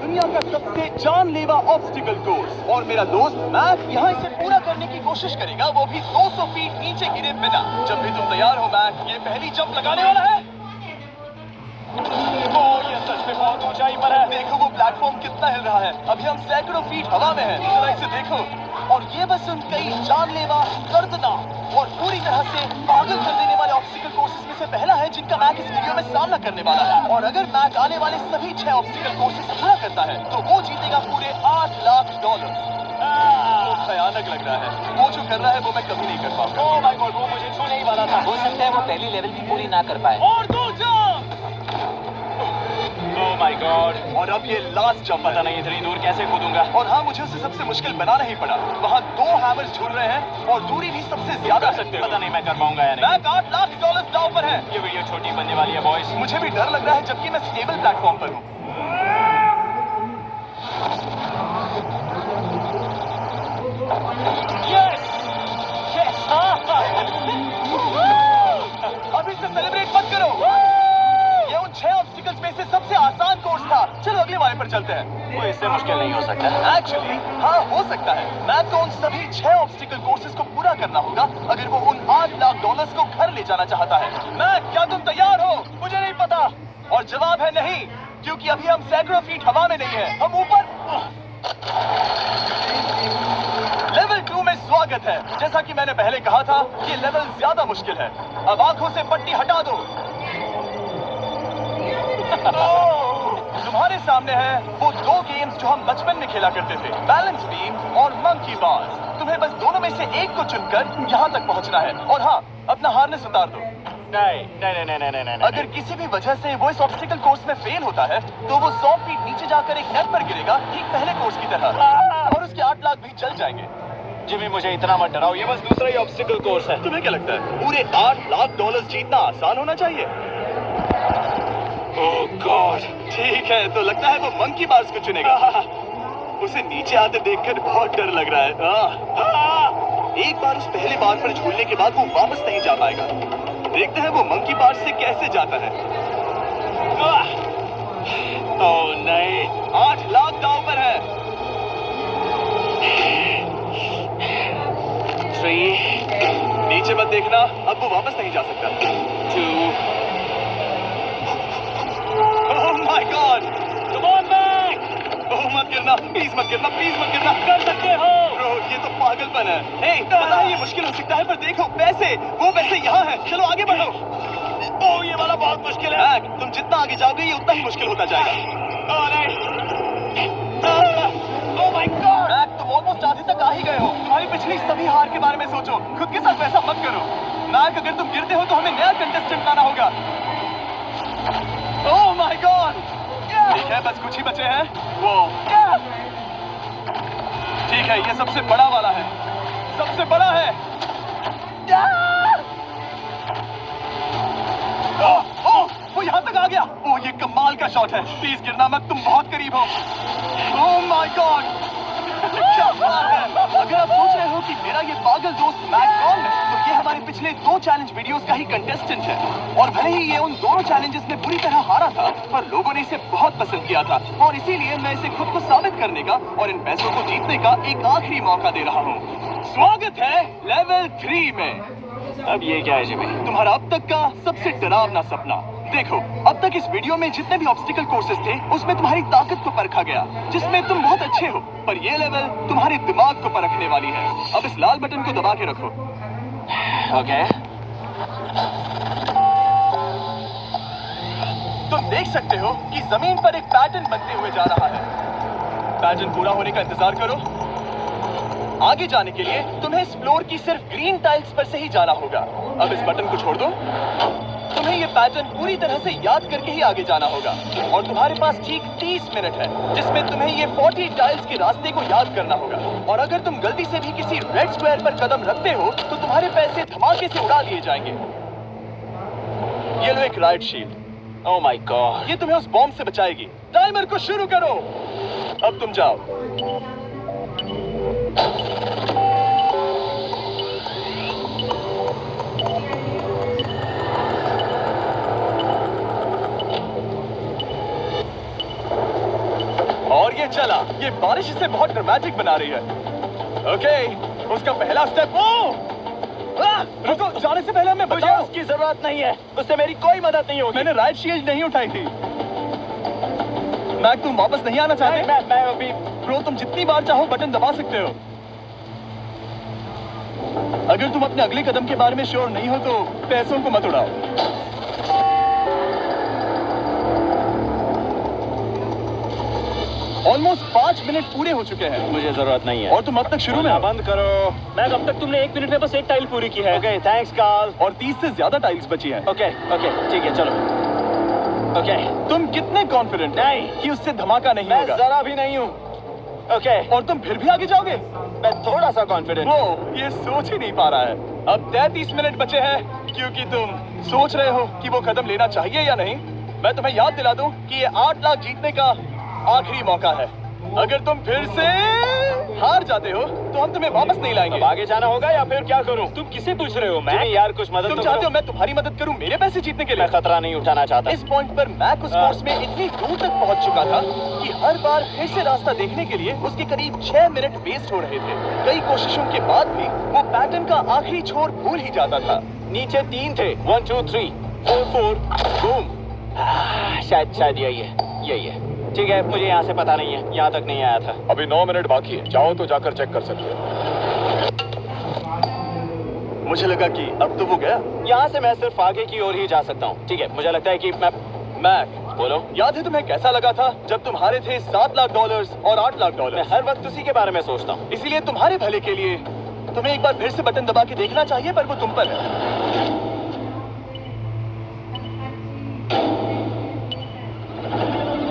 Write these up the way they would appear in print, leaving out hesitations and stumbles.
दुनिया का सबसे जानलेवा ऑब्स्टिकल कोर्स और मेरा दोस्त मैक यहाँ इसे पूरा करने की कोशिश करेगा, वो भी 200 फीट नीचे गिरे बिना। जब भी तुम तैयार हो मैक, ये पहली जंप लगाने वाला है। ओह, ये सच में बहुत ऊंचाई पर है। देखो वो प्लेटफॉर्म कितना हिल रहा है। अभी हम सैकड़ों फीट हवा में हैं। जरा इसे देखो। और ये बस उन कई जानलेवा, दर्दनाक और पूरी तरह से पागल कर देने वाले ऑब्स्टिकल कोर्सेज में से पहला है जिनका मैक इस वीडियो में सामना करने वाला है। और अगर मैक आने वाले सभी 6 ऑब्स्टिकल कोर्सेज पूरा करता है तो वो जीतेगा पूरे $8 लाख। भयानक लग रहा है। वो जो कर रहा है वो मैं कभी नहीं कर पाऊंगा। ओह माय गॉड, वो मुझे छूने ही वाला था। हो सकता है वो पहली लेवल भी पूरी ना कर पाए। और 2 जंप। ओह माय गॉड, और अब ये लास्ट जंप। पता नहीं इतनी दूर कैसे कूदूंगा। और हाँ, मुझे उसे सबसे मुश्किल बनाना ही पड़ा। वहाँ 2 हैमर्स झूल रहे हैं और दूरी भी सबसे ज्यादा है। पता नहीं मैं कर पाऊंगा या नहीं। मैक $8 लाख दांव पर है। ये वीडियो छोटी बनने वाली है बॉयज। मुझे भी डर लग रहा है जबकि मैं स्टेबल प्लेटफॉर्म पर हूँ। अभी से सेलिब्रेट मत करो। ये उन 6 ऑब्स्टिकल्स में से सबसे आसान कोर्स था। चलो अगले वाले पर चलते हैं। वो इससे मुश्किल नहीं हो सकता। एक्चुअली हाँ, हो सकता है। मैक को उन सभी 6 ऑब्स्टिकल कोर्सेज को पूरा करना होगा अगर वो उन $8 लाख को घर ले जाना चाहता है। मैक, क्या तुम तैयार हो? मुझे नहीं पता। और जवाब है नहीं, क्योंकि अभी हम सैकड़ों फीट हवा में नहीं है। हम ऊपर। लेवल 2 में स्वागत है। जैसा कि मैंने पहले कहा था, ये लेवल ज्यादा मुश्किल है। अब आंखों से पट्टी हटा दो। तुम्हारे सामने है वो 2 गेम्स जो हम बचपन में खेला करते थे, बैलेंस बीम और मंकी बार्स। तुम्हें बस दोनों में से एक को चुनकर यहाँ तक पहुँचना है। और हाँ, अपना हार्नेस उतार दो। नहीं। अगर किसी भी वजह से वो इस ऑब्स्टिकल कोर्स में फेल होता है तो वो 100 फीट नीचे जाकर एक नेट पर गिरेगा, ठीक पहले कोर्स की तरह। और उसके 8 लाख भी जल जाएंगे। जिमी, मुझे इतना मत डराओ। ये बस दूसरा ही ऑब्स्टिकल कोर्स है। तुम्हें क्या लगता है पूरे $8 लाख जीतना आसान होना चाहिए? ओह गॉड, ठीक है, तो लगता है वो मंकी बार्स को चुनेगा। उसे नीचे आते देखकर बहुत डर लग रहा है। एक बार उस पहले बार पर झूलने के बाद वो वापस नहीं जा पाएगा। देखते हैं वो मंकी बार्स से कैसे जाता है। ओह नहीं, 8 लाख दांव पर है। 3, नीचे मत देखना, अब वो वापस नहीं जा सकता। 2, oh my God, come on Mac. Oh मत गिरना, प्लीज मत गिरना, प्लीज मत गिरना। कर सकते हो। ब्रो, ये तो पागलपन है। हे, पता है ये मुश्किल हो सकता है, पर देखो पैसे, वो पैसे यहाँ हैं। चलो आगे बढ़ो। ओह, ये वाला बहुत मुश्किल है। मैक, तुम जितना आगे जाओगे ये उतना ही मुश्किल होता जाएगा। ओह नहीं। ओह माय गॉड। मैक, तुम ऑलमोस्ट आधे तक आ ही गए हो। तुम्हारी पिछली सभी हार के बारे में सोचो, खुद के साथ वैसा मत करो। मैक, अगर तुम गिरते हो तो हमें नया कंटेस्टेंट लाना होगा। ओह माय गॉड, ठीक है, बस कुछ ही बचे हैं। वो ठीक है, ये सबसे बड़ा वाला है, सबसे बड़ा है। वो यहाँ तक आ गया। ओह, ये कमाल का शॉट है। प्लीज गिरना मत, तुम बहुत करीब हो। ओह माय गॉड, क्या बात है। अगर आप सोच रहे हो कि मेरा ये पागल दोस्त मैक कौन है, तो ये हमारे पिछले 2 चैलेंज वीडियोस का ही कंटेस्टेंट है। और भले ही ये उन दोनों चैलेंजेस में बुरी तरह हारा था, पर लोगों ने इसे बहुत पसंद किया था। और इसीलिए मैं इसे खुद को साबित करने का और इन पैसों को जीतने का एक आखिरी मौका दे रहा हूँ। स्वागत है लेवल 3 में। अब ये क्या है जिमी? तुम्हारा अब तक का सबसे डरावना सपना। देखो, अब तक इस वीडियो में जितने भी ऑब्स्टिकल कोर्सेज थे उसमें तुम्हारी ताकत को परखा गया, जिसमें तुम बहुत अच्छे हो। पर ये लेवल तुम्हारे दिमाग को परखने वाली है। अब इस लाल बटन को दबा के रखो। ओके। तुम देख सकते हो कि जमीन पर एक पैटर्न बनते हुए जा रहा है। पैटर्न पूरा होने का इंतजार करो। आगे जाने के लिए तुम्हें इस फ्लोर की सिर्फ ग्रीन टाइल्स पर से ही जाना होगा। अब इस बटन को छोड़ दो। तुम्हें ये पैटर्न पूरी तरह से याद करके ही आगे जाना होगा। और तुम्हारे पास ठीक 30 मिनट है, जिसमें तुम्हें ये 40 टाइल्स के रास्ते को याद करना होगा। और अगर तुम गलती से भी किसी रेड स्क्वायर पर कदम रखते हो तो तुम्हारे पैसे धमाके से उड़ा दिए जाएंगे। ये लो एक right shield. Oh my God, ये तुम्हें उस बॉम्ब से बचाएगी। टाइमर को शुरू करो। अब तुम जाओ। ये चला। ये बारिश इसे बहुत ड्रामेटिक बना रही है। ओके, उसका पहला स्टेप। रुको, जाने से पहले हमें बताओ। उसकी जरूरत नहीं है, उससे मेरी कोई मदद नहीं होगी। मैंने राइट शील्ड नहीं उठाई थी। मैक, तुम वापस नहीं आना चाहते? मैं अभी। ब्रो, तुम जितनी बार चाहो बटन दबा सकते हो। अगर तुम अपने अगले कदम के बारे में श्योर नहीं हो तो पैसों को मत उड़ाओ। ऑलमोस्ट 5 मिनट पूरे हो चुके हैं। मुझे जरूरत नहीं है। और तुम अब तक शुरू में हो। बंद करो। मैं अब तक तुमने 1 मिनट में बस एक टाइल पूरी की है। Okay, thanks Carl. और 30 से ज्यादा टाइल्स बची हैं। ओके, ठीक है, चलो। ओके। तुम कितने कॉन्फिडेंट नहीं कि उससे धमाका नहीं मैं होगा? जरा भी नहीं हूँ। ओके। और तुम फिर भी आगे जाओगे? मैं थोड़ा सा कॉन्फिडेंट हूँ। वो ये सोच ही नहीं पा रहा है। अब 33 मिनट बचे हैं क्योंकि तुम सोच रहे हो कि वो कदम लेना चाहिए या नहीं। मैं तुम्हें याद दिला दूं कि ये 8 लाख जीतने का आखिरी मौका है। अगर तुम फिर से हार जाते हो तो हम तुम्हें वापस नहीं लाएंगे। अब आगे जाना होगा या फिर क्या करूं? तुम किसे पूछ रहे हो? मैं जिमी यार, कुछ मदद तुम तो चाहते करो। हो मैं तुम्हारी मदद करूं मेरे पैसे जीतने के लिए? मैं खतरा नहीं उठाना चाहता। इस पॉइंट पर मैक उस कोर्स में इतनी दूर तक पहुंच चुका था कि हर बार फिर से रास्ता देखने के लिए उसके करीब 6 मिनट वेस्ट हो रहे थे। कई कोशिशों के बाद भी वो पैटर्न का आखिरी छोर भूल ही जाता था। नीचे 3 थे। 1 2 3 4 4 बूम। शायद यही है। ठीक है, मुझे यहाँ से पता नहीं है, यहाँ तक नहीं आया था। अभी 9 मिनट बाकी है, चाहो तो जाकर चेक कर सकते हो। मुझे लगा कि अब तो वो गया। यहाँ से मैं सिर्फ आगे की ओर ही जा सकता हूँ। ठीक है, मुझे लगता है कि मैं। मैक, बोलो। याद है तुम्हें कैसा लगा था जब तुम हारे थे $7 लाख और $8 लाख? मैं हर वक्त उसी के बारे में सोचता हूँ। इसीलिए तुम्हारे भले के लिए तुम्हें एक बार फिर से बटन दबा के देखना चाहिए, पर वो तुम पर है।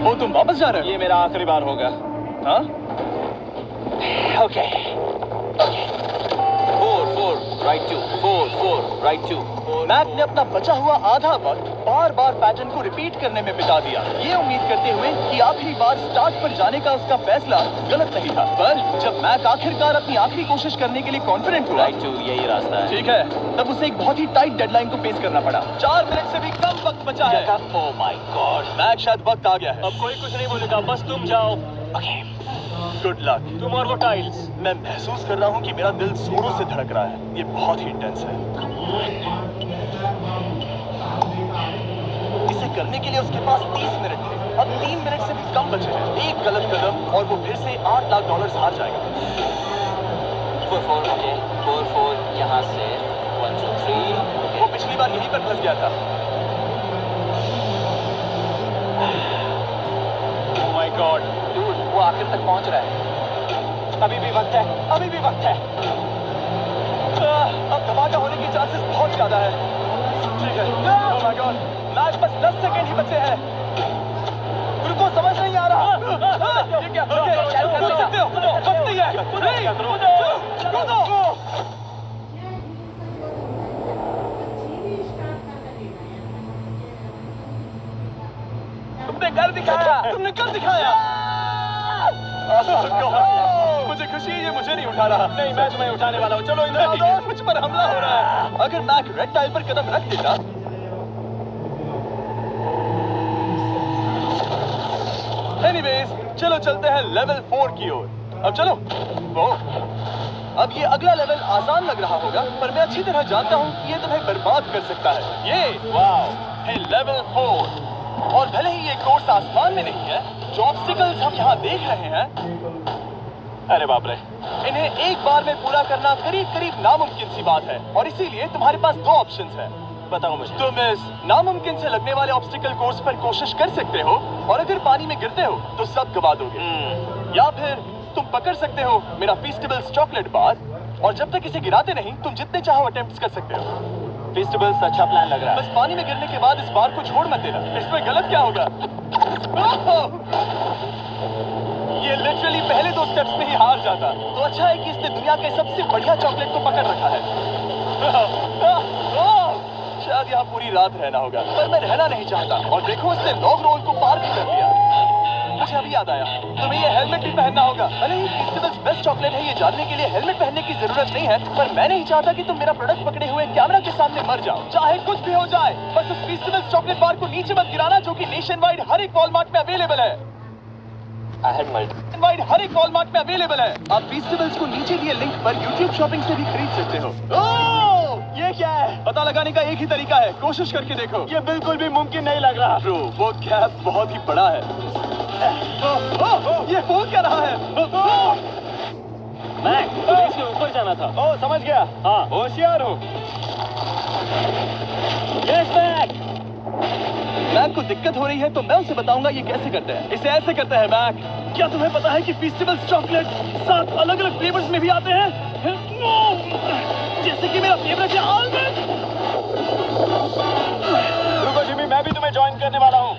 ओ, तुम वापस जा रहे हो? ये मेरा आखिरी बार होगा। हाँ? ओके। 4 4 right 2 4 4 right 2। मैक ने अपना बचा हुआ आधा वक्त बार-बार पैटर्न को रिपीट करने में बिता दिया, ये उम्मीद करते हुए कि आखिरी बार स्टार्ट पर जाने का उसका फैसला गलत नहीं था। पर जब मैक आखिरकार अपनी आखिरी कोशिश करने के लिए कॉन्फिडेंट हुआ, राइट 2 यही रास्ता है। ठीक है, तब उसे एक बहुत ही टाइट डेडलाइन को फेस करना पड़ा। 4 मिनट से भी कम वक्त बचा है। ओह माय गॉड। मैक, शायद वक्त आ गया है। अब कोई कुछ नहीं बोलेगा, बस तुम जाओ। ओके। Good luck. तुम और वो टाइल्स। मैं महसूस कर रहा हूँ कि मेरा दिल जोरों से धड़क रहा है। ये बहुत ही इंटेंस है। इसे करने के लिए उसके पास 30 मिनट थे। अब 3 मिनट से भी कम बचे हैं। एक गलत कदम और वो फिर से $8 लाख हार जाएगा। 4 4 ओके 4 4 यहाँ से 1 2 3। वो पिछली बार यहीं पर फंस गया था। ओह माय गॉड, डूड, वो आखिर तक पहुंच रहा है। अभी भी वक्त है, अभी भी वक्त है। अब धमाका होने के चांसेस बहुत ज्यादा है। ठीक है। ओह माय गॉड, मैच बस 10 सेकंड ही बचे हैं। रुको, समझ नहीं आ रहा। ये क्या? कूद सकते हो? वक्त नहीं है। 3 2 कूदो। तुमने कर दिखाया। तुमने कर दिखाया। मुझे खुशी है ये मुझे नहीं उठा रहा। नहीं, मैं तुम्हें उठाने वाला हूँ। चलो इधर आओ दोस्त। मुझ पर हमला हो रहा है। अगर मैक रेड टाइल पर कदम रख देता। एनीवेज, चलो चलते हैं लेवल 4 की ओर। अब चलो। अब ये अगला लेवल आसान लग रहा होगा, पर मैं अच्छी तरह जानता हूँ कि ये तुम्हें बर्बाद कर सकता है। ये वाओ है लेवल 4। और भले ही ये कोर्स आसमान में नहीं है, जो ऑब्स्टिकल्स हम यहाँ देख रहे हैं, अरे बाप रे। इन्हें एक बार में पूरा करना करीब करीब नामुमकिन सी बात है। और इसीलिए तुम्हारे पास 2 ऑप्शंस हैं। बताओ मुझे। तुम इस नामुमकिन से लगने वाले ऑब्स्टिकल कोर्स पर कोशिश कर सकते हो, और अगर पानी में गिरते हो तो सब गवा दोगे। या फिर तुम पकड़ सकते हो मेरा फीस्टेबल्स चॉकलेट बार, और जब तक इसे गिराते नहीं तुम जितने चाहो अटेम्प्ट्स कर सकते हो। फेस्टिवल्स अच्छा प्लान लग रहा है। बस पानी में गिरने के बाद इस बार को छोड़ मत देना। इसमें गलत क्या होगा? ये लिटरली पहले 2 स्टेप्स में ही हार जाता। तो अच्छा है कि इसने दुनिया के सबसे बढ़िया चॉकलेट को पकड़ रखा है। शायद यहाँ पूरी रात रहना होगा, पर मैं रहना नहीं चाहता। और देखो, इसने लॉग रोल को पार भी कर लिया। मुझे अभी याद आया, तुम्हें ये हेलमेट भी पहनना होगा। भले ही फेस्टिवल्स बेस्ट चॉकलेट है, ये जानने के लिए हेलमेट पहनने की जरूरत नहीं है, पर मैं नहीं चाहता कि तुम मेरा प्रोडक्ट पकड़े हुए कैमरा के सामने मर जाओ। चाहे कुछ भी हो जाए, बस उस फेस्टिवल्स चॉकलेट बार को नीचे मत गिराना, जो कि नेशन वाइड हर एक वॉलमार्ट में अवेलेबल है। I had multiple. इनवाइट हर एक वॉलमार्ट में अवेलेबल है। आप फेस्टिवल्स को नीचे दिए लिंक पर YouTube शॉपिंग से भी खरीद सकते हो। ओह, ये क्या है? पता लगाने का एक ही तरीका है, कोशिश करके देखो। ये बिल्कुल भी मुमकिन नहीं लग रहा। ब्रो, वो गैप बहुत ही बड़ा है। ये हो क्या रहा है? मैक, तुम्हें इसके ऊपर जाना था। ओह, समझ गया। हाँ। होशियार हूँ। Yes Mac. मैक को दिक्कत हो रही है तो मैं उसे बताऊंगा ये कैसे करते हैं। इसे ऐसे करते हैं मैक। क्या तुम्हें पता है कि फेस्टिवल्स चॉकलेट 7 अलग-अलग फ्लेवर्स में भी आते हैं? जैसे कि मेरा फेवरेट है आलमंड। रुको जिमी, मैं भी तुम्हें ज्वाइन करने वाला हूँ।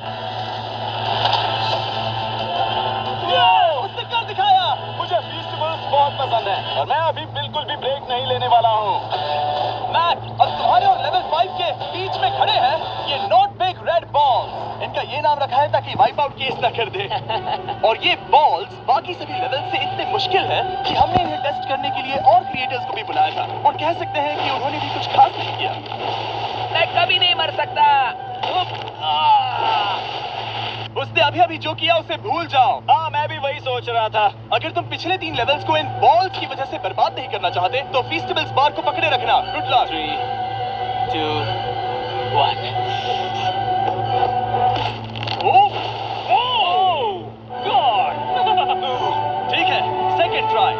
उसने कर दिखाया। मुझे फेस्टिवल्स बहुत पसंद है और मैं अभी बिल्कुल भी ब्रेक नहीं लेने वाला हूँ। मैक, अब तुम्हारे और लेवल 5 के बीच में खड़े हैं ये नॉट बिग रेड बॉल्स। इनका ये नाम रखा है ताकि वाइप आउट केस ना कर दे। और ये बॉल्स बाकी सभी लेवल से इतने मुश्किल हैं कि हमने इन्हें टेस्ट करने के लिए और क्रिएटर्स को भी बुलाया था और कह सकते हैं कि उन्होंने भी कुछ खास नहीं किया। मैं कभी नहीं मर सकता। उसने अभी जो किया उसे भूल जाओ। हाँ, मैं भी वही सोच रहा था। अगर तुम पिछले 3 लेवल्स को इन बॉल्स की वजह से बर्बाद नहीं करना चाहते तो फेस्टिवल्स बार को पकड़े रखना। Good luck. 3, 2, 1। ठीक है, second try,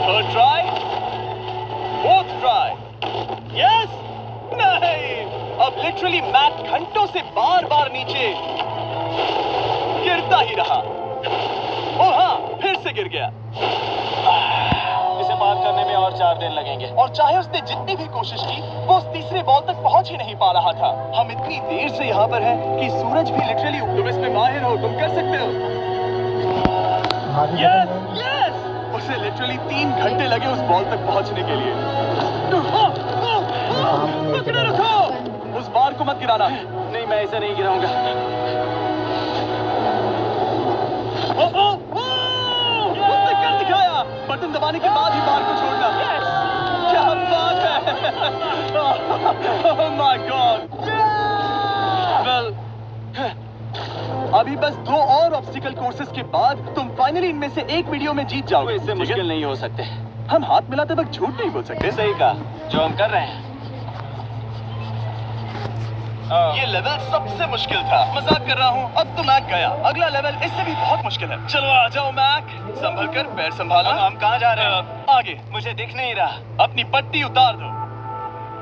third try, fourth try. Yes, नहीं, अब लिटरली मैक घंटों से बार-बार नीचे गिरता ही रहा। ओह हाँ, फिर से गिर गया। इसे पार करने में और 4 दिन लगेंगे। और चाहे उसने जितनी भी कोशिश की, वो उस तीसरे बॉल तक पहुंच ही नहीं पा रहा था। हम इतनी देर से यहाँ पर हैं कि सूरज भी लिटरली, तुम इसमें माहिर हो, तुम कर सकते हो। Yes, yes! उसे लिटरली 3 घंटे लगे उस बॉल तक पहुंचने के लिए। पकड़े रखो! उस बार को मत गिराना। नहीं, मैं इसे नहीं गिराऊंगा। उसने कर दिखाया। बटन दबाने के बाद ही बार को छोड़ना। क्या बात है! ओह माय गॉड! वेल, अभी बस 2 और ऑब्स्टिकल कोर्सेज के बाद तुम फाइनली इनमें से एक वीडियो में जीत जाओगे। इससे ठीक है? मुश्किल नहीं हो सकते। हम हाथ मिलाते वक्त झूठ नहीं बोल सकते। सही कहा, जो हम कर रहे हैं। ये लेवल सबसे मुश्किल था। मजाक कर रहा हूँ। अब तो मैक गया। अगला लेवल इससे भी बहुत मुश्किल है। चलो आ जाओ मैक। संभल कर, पैर संभालो। हम कहाँ जा रहे हैं? आगे। मुझे दिख नहीं रहा। अपनी पट्टी उतार दो।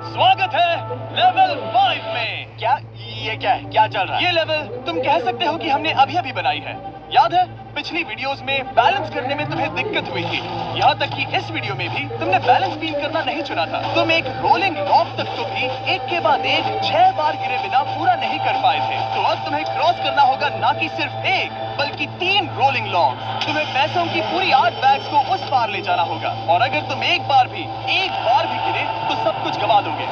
स्वागत है लेवल 5 में। क्या? ये क्या है? क्या चल रहा है? ये लेवल तुम कह सकते हो कि हमने अभी बनाई है। याद है पिछली वीडियोस में बैलेंस करने में तुम्हें दिक्कत हुई थी। यहाँ तक कि इस वीडियो में भी तुमने बैलेंस बीम करना नहीं चुना था। तुम एक रोलिंग लॉक तक तो भी एक के बाद एक 6 बार गिरे बिना पूरा नहीं कर पाए थे। तो अब तुम्हें क्रॉस करना होगा ना कि सिर्फ एक बल्कि 3 रोलिंग लॉक्स। तुम्हें पैसों की पूरी 8 बैग्स को उस पार ले जाना होगा और अगर तुम एक बार भी गिरे तो सब कुछ गवा दोगे।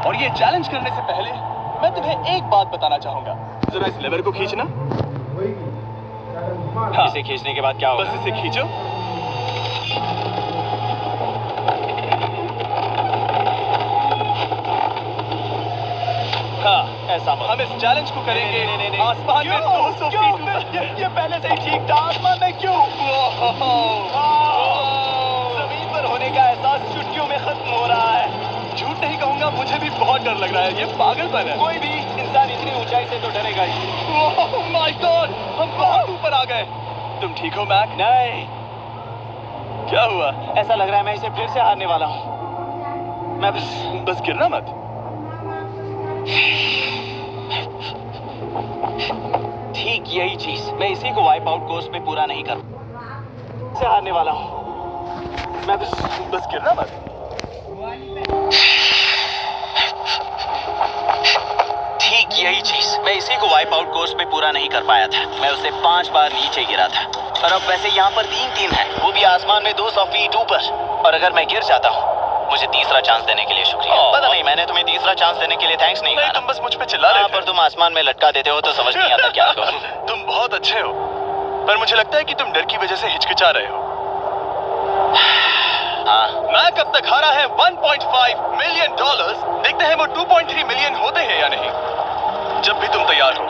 और ये चैलेंज करने से पहले मैं तुम्हें एक बात बताना चाहूंगा। जरा इस लेवर को खींचना। हाँ, इसे खींचने के बाद क्या होगा? बस इसे खींचो। हाँ, ऐसा मत। हम इस चैलेंज को करेंगे नहीं। आसमान में 200 फीट ऊपर। ये पहले से ही ठीक था। आसमान में क्यों? जमीन पर होने का एहसास चुटकियों में खत्म हो रहा है। झूठ नहीं कहूंगा, मुझे भी बहुत डर लग रहा है। ये पागलपन है। कोई भी इंसान इतनी ऊंचाई से तो डरेगा ही। ओह माय गॉड, हम बहुत ऊपर आ गए। तुम ठीक हो मैक? नहीं, क्या हुआ? ऐसा लग रहा है मैं इसे फिर से हारने वाला हूँ। मैं बस गिरना मत। ठीक यही चीज मैं इसी को वाइप आउट कोर्स पे पूरा नहीं कर से हारने वाला हूँ। मैं बस गिरना मत। ठीक यही चीज मैं इसी को वाइप आउट कोर्स पे पूरा नहीं कर पाया था। मैं उससे 5 बार नीचे गिरा था और अब वैसे यहाँ पर 3 है, वो भी आसमान में 200 फीट ऊपर। और अगर मैं गिर जाता हूँ, मुझे तीसरा चांस देने के लिए शुक्रिया। पता नहीं, मैंने तुम्हें तीसरा चांस देने के लिए थैंक्स नहीं कहा। तुम बस मुझ पे चिल्ला रहे थे। पर तुम आसमान में लटका देते हो तो समझ नहीं आता क्या करूं। तुम बहुत अच्छे हो, पर मुझे लगता है कि तुम डर की वजह से हिचकिचा रहे हो। हाँ, मैक अब तक हारा है $1.5 मिलियन। देखते हैं वो 2.3 मिलियन होते हैं या नहीं। जब भी तुम तैयार हो।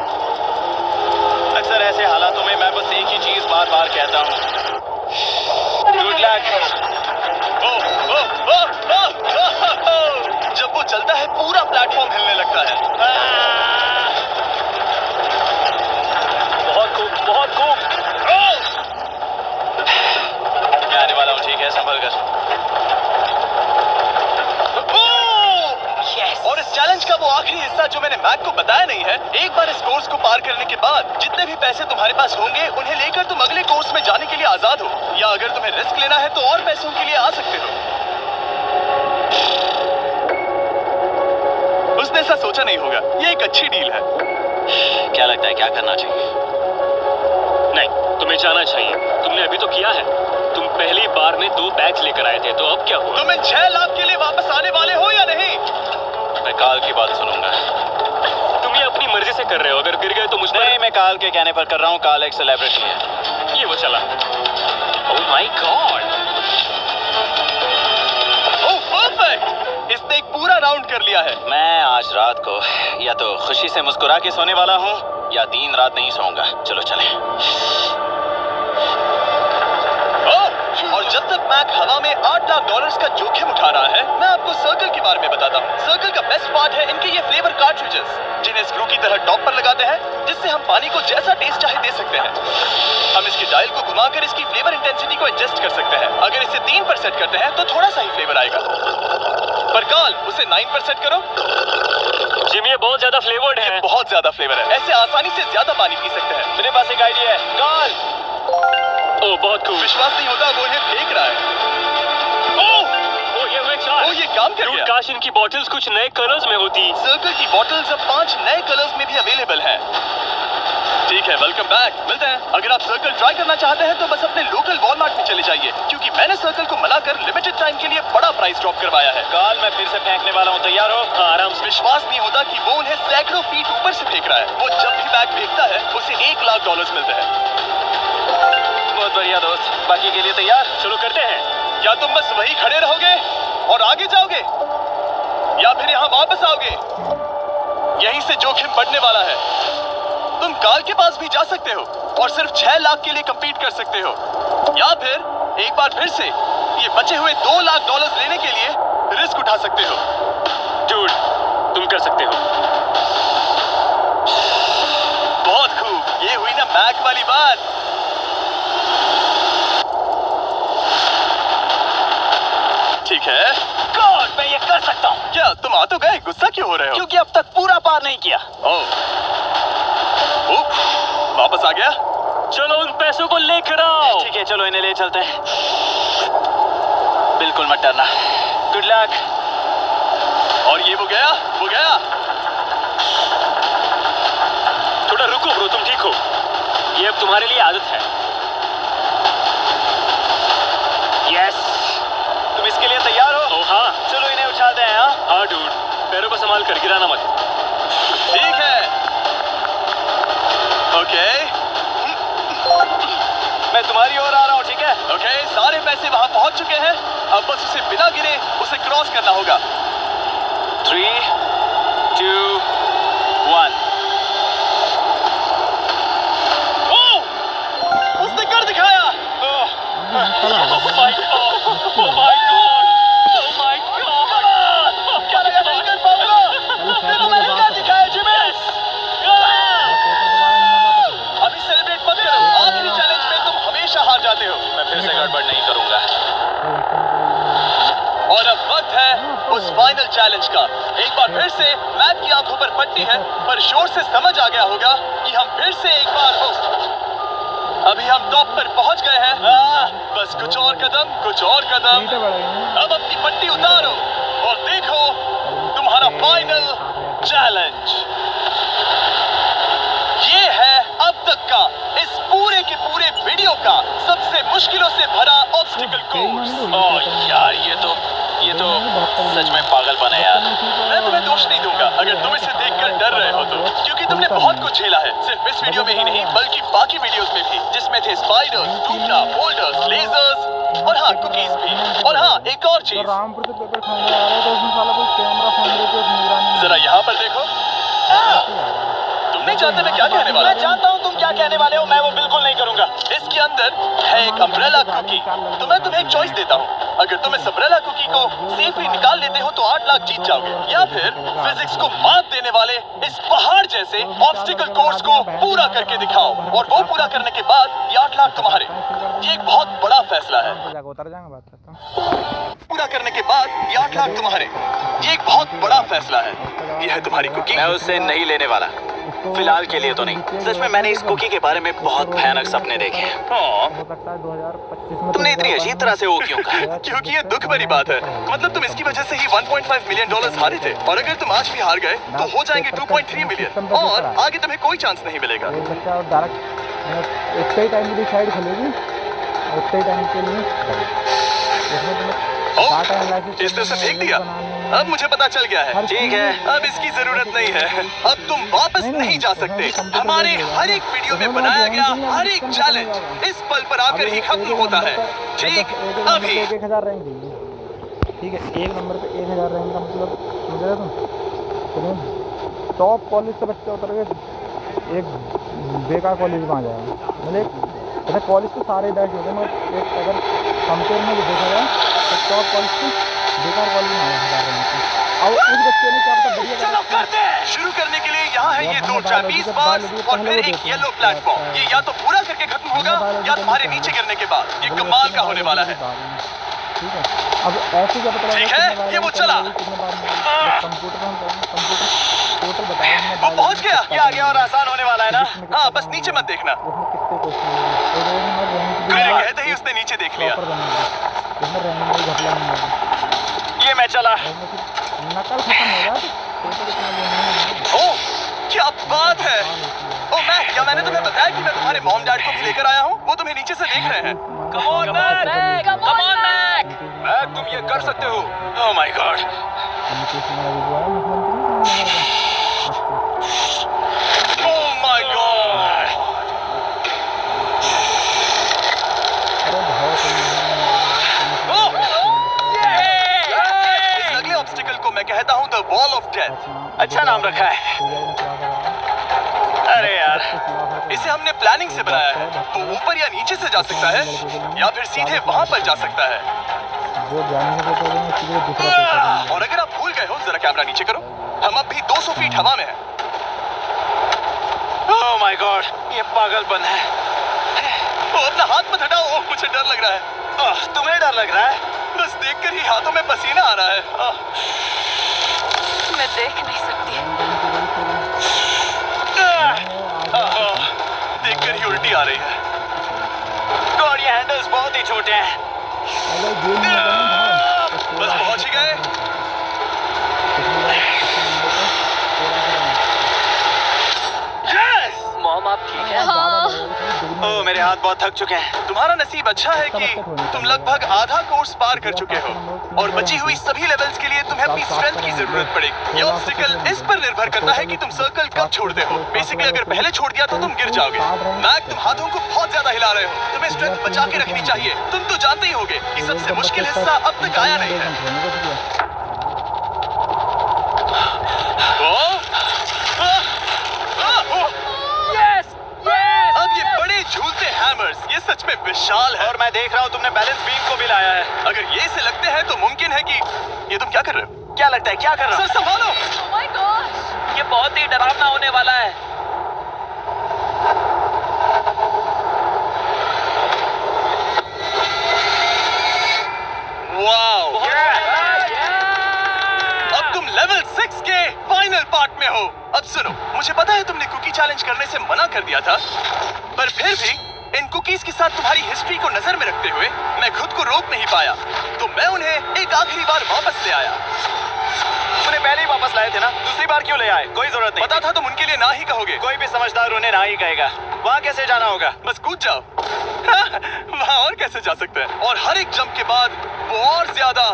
मैं बस एक ही चीज बार बार कहता हूँ, गुड लक। जब वो चलता है पूरा प्लेटफॉर्म हिलने लगता है। बहुत खूब, बहुत खूब। मैं आने वाला हूँ, ठीक है, संभल कर। और इस चैलेंज का वो आखिरी हिस्सा जो मैंने मैक को बताया नहीं है, एक बार इस कोर्स को पार करने के बाद जितने भी पैसे तुम्हारे पास होंगे उन्हें लेकर तुम अगले कोर्स में जाने के लिए आजाद हो, या अगर तुम्हें रिस्क लेना है तो और पैसों के लिए आ सकते हो। उसने ऐसा सोचा नहीं होगा, ये एक अच्छी डील है। क्या लगता है, क्या करना चाहिए? नहीं, तुम्हें जाना चाहिए। तुमने अभी तो किया है। तुम पहली बार में 2 बैग्स लेकर आए थे, तो अब क्या हुआ? तुम इन 6 लाख के लिए वापस आने वाले हो या नहीं? मैं काल की बात सुनूंगा। तुम ये अपनी मर्जी से कर रहे हो, अगर गिर गए तो मुझ पर। नहीं, मैं काल के कहने पर कर रहा हूँ। काल एक सेलिब्रिटी है। ये वो चला। ओह माय गॉड। ओह परफेक्ट, इसने एक पूरा राउंड कर लिया है। मैं आज रात को या तो खुशी से मुस्कुरा के सोने वाला हूँ या दिन रात नहीं सोऊंगा। चलो चलें। और जब तक मैक हवा में $8 लाख का जोखिम उठा रहा है, मैं आपको सर्कल के बारे में बताता हूँ। सर्कल का बेस्ट पार्ट है इनके ये फ्लेवर कार्ट्रिजेस, जिन्हें स्क्रू की तरह टॉप पर लगाते हैं, जिससे हम पानी को जैसा टेस्ट चाहे दे सकते हैं। हम इसकी डायल को घुमाकर इसकी फ्लेवर इंटेंसिटी को एडजस्ट कर सकते हैं। अगर इसे 3 पर सेट करते हैं तो थोड़ा सा ही फ्लेवर आएगा, पर काल उसे 9 पर सेट करो। जिम, ये बहुत ज्यादा फ्लेवर्ड है। बहुत ज्यादा फ्लेवर है, ऐसे आसानी से ज्यादा पानी पी सकते हैं। मेरे पास एक आइडिया है। काल, ओह बहुत खूब। विश्वास नहीं होता, वो इन्हें फेंक रहा है। ओह ये हुए 4। ये काम कर गया। काश इनकी बॉटल्स कुछ नए कलर्स में होती। सर्कल की बॉटल्स अब 5 नए कलर्स में भी अवेलेबल हैं। ठीक है, वेलकम बैक, मिलते हैं। अगर आप सर्कल ट्राई करना चाहते हैं तो बस अपने लोकल वॉलमार्ट में चले जाइए, क्योंकि मैंने सर्कल को मना कर लिमिटेड टाइम के लिए बड़ा प्राइस ड्रॉप करवाया है। काल, मैं फिर से फेंकने वाला हूँ, तैयार हो? हाँ, आराम से। विश्वास नहीं होता कि वो उन्हें सैकड़ों फीट ऊपर से फेंक रहा है। वो जब भी बैग फेंकता है उसे $1 लाख मिलते हैं। बहुत बढ़िया दोस्त, बाकी के लिए तैयार? चलो करते हैं। क्या तुम बस वही खड़े रहोगे और आगे जाओगे, या फिर यहाँ वापस आओगे? यहीं से जोखिम बढ़ने वाला है। तुम काल के पास भी जा सकते हो और सिर्फ 6 लाख के लिए compete कर सकते हो, या फिर एक बार फिर से ये बचे हुए $2 लाख लेने के लिए रिस्क उठा सकते हो। डूड, तुम कर सकते हो। बहुत खूब, ये हुई ना मैक वाली बात। ठीक है। गॉड, मैं ये कर सकता हूँ। क्या तुम आ तो गए, गुस्सा क्यों हो रहे हो? क्योंकि अब तक पूरा पार नहीं किया। ओह, वापस आ गया। चलो उन पैसों को लेकर आओ। ठीक है, चलो इन्हें ले चलते हैं। बिल्कुल मत डरना। Good luck. और ये वो गया। थोड़ा रुको ब्रो, तुम ठीक हो? ये अब तुम्हारे लिए आदत है। यस। तुम इसके लिए तैयार हो? ओह हाँ। चलो इन्हें उछालते हैं। हाँ, हाँ डूड, पैरों को संभाल कर, गिराना मत। ठीक है। ओके, मैं तुम्हारी ओर आ रहा हूँ, ठीक है? ओके, सारे पैसे वहां पहुंच चुके हैं। अब बस उसे बिना गिरे उसे क्रॉस करना होगा। 3, 2, 1। उसने कर दिखाया। Oh my god! Oh my god! Oh my god! क्या लगा नहीं कर पाऊंगा? देखो मैंने क्या दिखाया जिमी। अभी सेलिब्रेट मत करो, आखिरी चैलेंज में तुम हमेशा हार जाते हो। मैं फिर से गड़बड़ नहीं करूंगा। और अब वक्त है उस फाइनल चैलेंज का। एक बार फिर से मैक की आंखों पर पट्टी है, पर शोर से समझ आ गया होगा कि हम फिर से एक बार हो। अभी हम टॉप पर पहुंच गए हैं। बस कुछ और कदम। अब अपनी पट्टी उतारो और देखो तुम्हारा फाइनल चैलेंज। ये है अब तक का इस पूरे के पूरे वीडियो का सबसे मुश्किलों से भरा ऑब्स्टिकल कोर्स। ओह यार, ये तो सच में पागलपन है यार। मैं तुम्हें दोष नहीं दूंगा अगर तुम इसे देखकर डर रहे हो तो, क्योंकि तुमने बहुत कुछ झेला है, सिर्फ इस वीडियो में ही नहीं बल्कि बाकी वीडियोस में भी, जिसमें थे स्पाइडर्स, टूटा, बोल्डर्स, लेजर्स और हाँ कुकीज भी। और हाँ, एक और चीज, रामपुर से पेपर खाने आ रहा है तो उसमें साला कोई कैमरा फोन लेके निगरानी जरा यहाँ पर देखो। तुम नहीं जानते मैं क्या कहने वाला मैं हूँ। जानता हूँ तुम क्या कहने वाले हो, मैं वो बिल्कुल नहीं करूंगा। एक अम्ब्रेला कुकी। तो मैं तुम्हें एक चॉइस देता हूँ, अगर तुम इस अम्ब्रेला कुकी को सेफली निकाल लेते हो तो 8 लाख जीत जाओगे, या फिर फिजिक्स को मात देने वाले इस पहाड़ जैसे ऑब्स्टिकल कोर्स को पूरा करके दिखाओ, और वो पूरा करने के बाद ये 8 लाख तुम्हारे। ये एक बहुत बड़ा फैसला है। जाकर उतर जाएंगे, बात करता हूँ। पूरा करने के बाद ये 8 लाख तुम्हारे। ये एक बहुत बड़ा फैसला है। ये है तुम्हारी कुकी। मैं उससे नहीं लेने वाला, फिलहाल के लिए तो नहीं। सच में मैंने इस कुकी के बारे में बहुत भयानक सपने देखे हैं। हाँ, हो सकता है 2025 में तुमने इतनी अजीब तरह से वो क्यों कहा? क्योंकि ये दुख भरी बात है। मतलब तुम इसकी वजह से ही 1.5 मिलियन डॉलर्स हारे थे, और अगर तुम आज भी हार गए तो हो जाएंगे 2.3 मिलियन, और आगे तुम्हें कोई चांस नहीं मिलेगा। एक बच्चा और डायरेक्ट उतने ही टाइम के लिए साइड खोलेगी, उतने ही टाइम के लिए उसमें तुम्हें डाटा एनालिसिस इसने उसे फेंक दिया। अब मुझे पता चल गया है। ठीक है, अब इसकी जरूरत नहीं है। अब तुम वापस नहीं जा सकते। हमारे हर एक वीडियो में बनाया गया हर एक चैलेंज इस पल पर आकर ही खत्म होता है। ठीक अभी 1000 रैंक देंगे। ठीक है, एक नंबर पे 1000 रैंक का मतलब समझ रहे तुम? टॉप कॉलेज से बच्चा उतर के एक बेकार कॉलेज में आ जाएगा। मतलब ऐसा कॉलेज तो सारे बैच होते हैं, मगर एक अगर कंपेयर में देखा जाए तो टॉप कॉलेज से बेकार कॉलेज में आ जाएगा। और उस बच्चे ने क्या पता बढ़िया चलो करते हैं। शुरू करने के लिए यहाँ है ये 2 ट्रैपीज बार्स और फिर एक येलो प्लेटफॉर्म। ये या तो पूरा करके खत्म होगा या तुम्हारे नीचे गिरने के बाद। ये कमाल का होने वाला है। ठीक है, अब ऐसे क्या पता ठीक है, ये वो चला। कंप्यूटर टोटल बताया वो पहुंच गया। ये आगे और आसान होने वाला है ना? हाँ, बस नीचे मत देखना। उसमें कितने क्वेश्चन मैंने कहते ही उसने नीचे देख लिया। उसमें रैंडमली घपला नहीं होगा। ये मैं चला। नकल खत्म हो जाए तो टोटल इतना नहीं है। ओह, क्या बात है। ओह मैक, क्या मैंने तुम्हें बताया कि मैं तुम्हारे मॉम डैड को भी लेकर आया हूँ? वो तुम्हें नीचे से देख रहे हैं। Come on, Mac! Come on, Mac! Mac, तुम ये कर सकते हो। Oh my God! Oh my God. इस अगले ऑब्स्टिकल को मैं कहता हूँ द वॉल ऑफ डेथ। अच्छा नाम रखा है। अरे यार, इसे हमने प्लानिंग से बनाया है। वो ऊपर या नीचे से जा सकता है, या फिर सीधे वहाँ पर जा सकता है। जो जाने से तो मैं सीधे दूसरा और अगर आप भूल गए हो, जरा कैमरा नीचे करो। हम अब भी 200 फीट हवा में हैं। Oh my God! ये पागलपन है। ओ, अपना हाथ मत हटाओ। ओह, मुझे डर लग रहा है। तुम्हें डर लग रहा है? बस देखकर ही हाथों में पसीना आ रहा है। मैं देख नहीं सकती। देखकर ही उल्टी आ रही है। गॉड, ये हैंडल्स बहुत ही छोटे हैं। बस पहुंच ही गए। यस! मॉम, आप ठीक हैं? ओह, मेरे हाथ बहुत थक चुके हैं। तुम्हारा नसीब अच्छा है कि तुम लगभग आधा कोर्स पार कर चुके हो, और बची हुई सभी लेवल्स के लिए तुम्हें अपनी स्ट्रेंथ की जरूरत पड़ेगी। ये ऑब्स्टिकल इस पर निर्भर करता है कि तुम सर्कल कब छोड़ते हो। बेसिकली अगर पहले छोड़ दिया तो तुम गिर जाओगे। मैक, तुम हाथों को बहुत ज्यादा हिला रहे हो। तुम्हें स्ट्रेंथ बचा के रखनी चाहिए। तुम तो जानते ही होगे कि सबसे मुश्किल हिस्सा अब तक आया नहीं है। अब ये बड़े झूलते हैमर्स, ये सच में विशाल है। और मैं देख रहा हूँ तुमने बैलेंस बीम को भी लाया है। अगर ये इसे लगते हैं तो मुमकिन है कि ये तुम क्या कर रहे हो? क्या लगता है, क्या कर रहा सर संभालो। Oh my gosh! ये बहुत ही डरावना होने वाला है। वाओ! अब तुम लेवल 6 के फाइनल पार्ट में हो। अब सुनो, मुझे पता है तुमने कुकी चैलेंज करने से मना कर दिया था, पर फिर भी इन कुकीज के साथ तुम्हारी हिस्ट्री को नजर में रखते हुए मैं खुद को रोक नहीं पाया, तो मैं उन्हें एक आखिरी बार वापस ले आया। तुमने पहले ही वापस लाए थे ना, दूसरी बार क्यों ले आए? कोई जरूरत नहीं। पता था तुम उनके लिए ना ही कहोगे। कोई भी समझदार उन्हें ना ही कहेगा। वहाँ कैसे जाना होगा? बस कूद जाओ। वहाँ और कैसे जा सकते हैं? और हर एक जंप के बाद वो और ज्यादा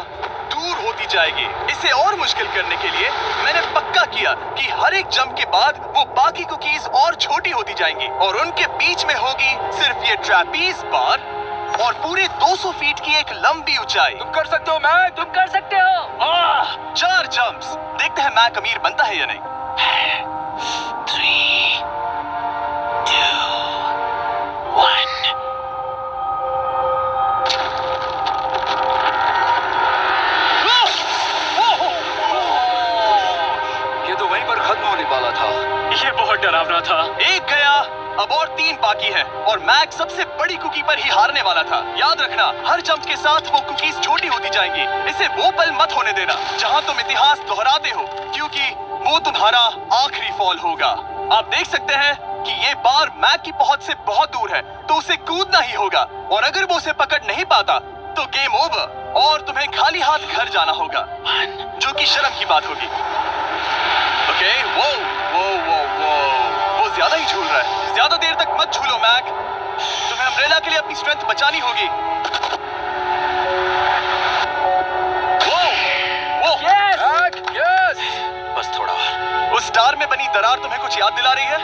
दूर होती जाएगी। इसे और मुश्किल करने के लिए मैंने पक्का किया कि हर एक जंप के बाद वो बाकी कुकीज और छोटी होती जाएंगी, और उनके बीच में होगी सिर्फ ये ट्रैपीज बार और पूरे 200 फीट की एक लंबी ऊंचाई। तुम कर सकते हो मैक, तुम कर सकते हो। 4 जंप्स। देखते हैं मैक अमीर बनता है या नहीं। 3, 2, 1। डरावना था। एक गया, अब और 3 बाकी है और मैक सबसे बड़ी कुकी पर ही हारने वाला था। याद रखना, हर जंप के साथ वो कुकीज छोटी होती जाएंगी। इसे वो पल मत होने देना जहां तुम इतिहास दोहराते हो, क्योंकि वो तुम्हारा आखिरी फॉल होगा। आप देख सकते हैं कि ये बार मैक की पहुंच से बहुत दूर है, तो उसे कूदना ही होगा और अगर वो उसे पकड़ नहीं पाता तो गेम ओवर और तुम्हें खाली हाथ घर जाना होगा, जो कि शर्म की बात होगी। ओके, वो ज्यादा ही झूल रहा है। ज्यादा देर तक मत झूलो मैक, तुम्हें अम्ब्रेला के लिए अपनी स्ट्रेंथ बचानी होगी। बस थोड़ा और। उस स्टार में बनी दरार तुम्हें कुछ याद दिला रही है?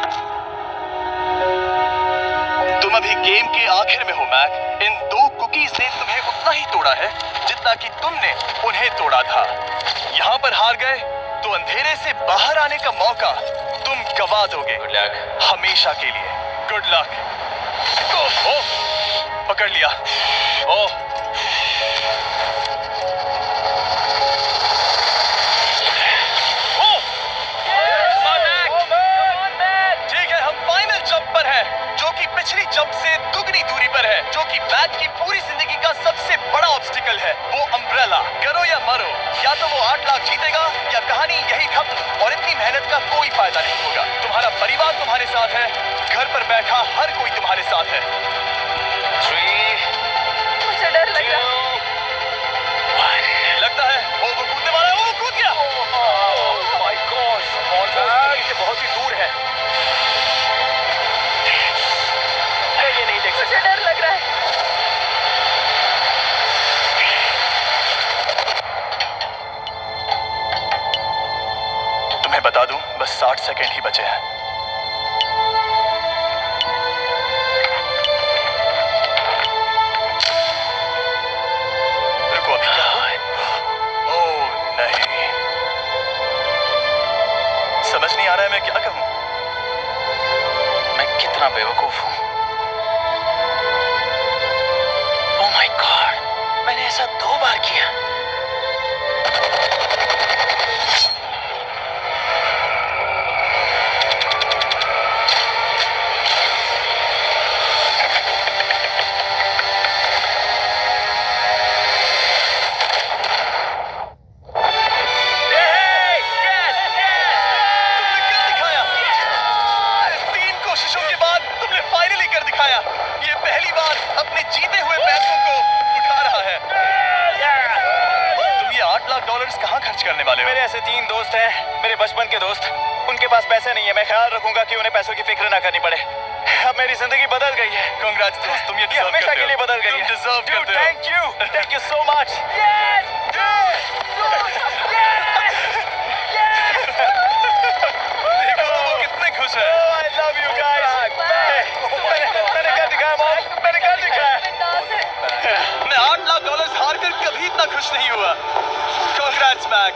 तुम अभी गेम के आखिर में हो मैक। इन 2 कुकीज ने तुम्हें उतना ही तोड़ा है जितना कि तुमने उन्हें तोड़ा था। यहाँ पर हार गए तो अंधेरे से बाहर आने का मौका तुम गवा दोगे। Good luck. हमेशा के लिए गुड लक। पकड़ लिया। ओह, ठीक है, हम फाइनल जंप पर हैं, जो कि पिछली जंप से दुगनी दूरी पर है, जो कि मैक की पूरी जिंदगी का सबसे बड़ा ऑब्स्टिकल है, वो अम्ब्रेला। करो या मरो, या तो वो 8 लाख जीतेगा या कहानी यही खत्म और इतनी मेहनत का कोई फायदा नहीं होगा। तुम्हारा परिवार तुम्हारे साथ है, घर पर बैठा हर कोई तुम्हारे साथ है। 3, मुझे डर लग रहा है। 2, 1। लगता है वो कूदने वाला है। वो कूद गया। माय गॉड, से बहुत ही दूर है। ये नहीं देख मुझे डर लग रहा है। तुम्हें बता दूं, बस 60 सेकंड ही बचे हैं। रुको, अभी क्या हुआ? ओह नहीं, समझ नहीं आ रहा है मैं क्या कहूं। मैं कितना बेवकूफ हूँ। ओह माय गॉड, मैंने ऐसा 2 बार किया। कहाँ खर्च करने वाले हो? मेरे ऐसे 3 दोस्त हैं, मेरे बचपन के दोस्त। उनके पास पैसे नहीं है। मैं ख्याल रखूंगा कि उन्हें पैसों की फिक्र ना करनी पड़े। अब मेरी जिंदगी बदल गई है। कांग्रेट्स दोस्त, तुम ये ये हमेशा के लिए बदल गई है। Thank you so much. देखो तो वो कितने खुश है। I love you guys. मैंने कर दिखाया मॉम, मैंने कर दिखाया। बिंदास है। मैं $8 लाख हार कर कभी इतना खुश नहीं हुआ। Congrats Mac.